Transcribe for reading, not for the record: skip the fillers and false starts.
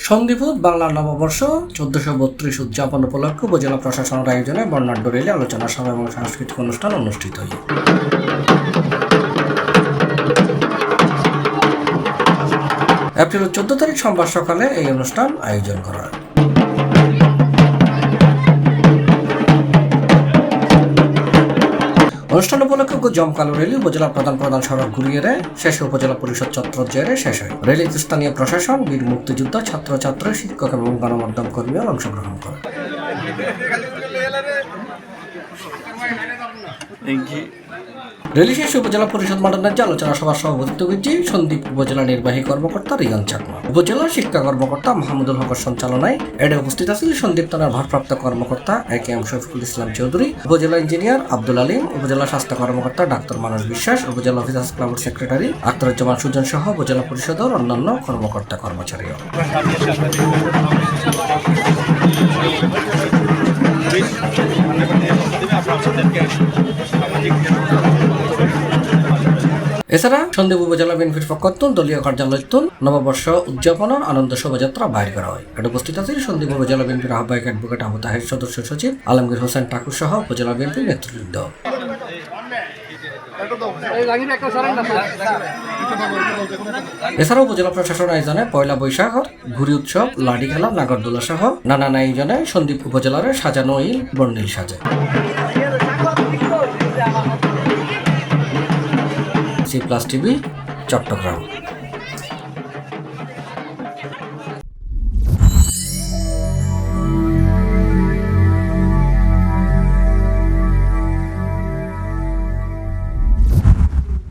সন্ধিভূত বাংলা নববর্ষ 1432 উদযাপন উপলক্ষে উপজেলা প্রশাসনের আয়োজনে বর্ণাঢ্য রেলে আলোচনা সভা এবং সাংস্কৃতিক অনুষ্ঠান অনুষ্ঠিত হয়। এপ্রিল 14 তারিখ সোমবার সকালে এই অনুষ্ঠান আয়োজন করা হয়। অনুষ্ঠান উপলক্ষে জমকালো রেলি উপজেলা প্রধান সড়ক ঘুরিয়ে শেষে উপজেলা পরিষদ চত্বর জেরে শেষ হয়। রেলিতে স্থানীয় প্রশাসন, বীর মুক্তিযোদ্ধা, ছাত্রছাত্রী, শিক্ষক এবং গণমাধ্যম কর্মীরা অংশগ্রহণ করে। রেলি শেষে উপজেলা পরিষদ মাঠে আলোচনা সভার সভাপতিত্ব করেছে সন্দ্বীপ উপজেলা নির্বাহী কর্মকর্তা রিয়ান চাকমা। উপজেলা শিক্ষা কর্মকর্তা মাহমুদুল হকের সঞ্চালনায় এডে উপস্থিত আছেন সন্দ্বীপ থানার ভারপ্রাপ্ত কর্মকর্তা একেএম শফিকুল ইসলাম চৌধুরী, উপজেলা ইঞ্জিনিয়ার আব্দুল আলিম, উপজেলা স্বাস্থ্য কর্মকর্তা ডাক্তার মানস বিশ্বাস, উপজেলা অফিসার্স ক্লাবের সেক্রেটারি আখতারুজ্জামান সুজন সহ উপজেলা পরিষদের অন্যান্য কর্মকর্তা কর্মচারীও। এছাড়া সন্দ্বীপ উপজেলা বিএনপির পক্ষ দলীয় কার্যালয় নববর্ষ উদযাপনের আনন্দ শোভাযাত্রা বাইর করা হয়। এটা উপস্থিত আছেন সন্দ্বীপ উপজেলা বিএনপির আহ্বায়ক অ্যাডভোকেট আবু তাহের, সদস্য সচিব আলমগীর হোসেন ঠাকুর সহ উপজেলা বিএনপির নেতৃবৃন্দ। এছাড়া উপজেলা প্রশাসন আয়োজনে পয়লা বৈশাখের ঘুরি উৎসব, লাডি খেলা, নাগরদোলা সহ নানান আয়োজনে সন্দ্বীপ উপজেলার সাজানো ইল বর্ণিল সাজে। C+ TV, Chittagong.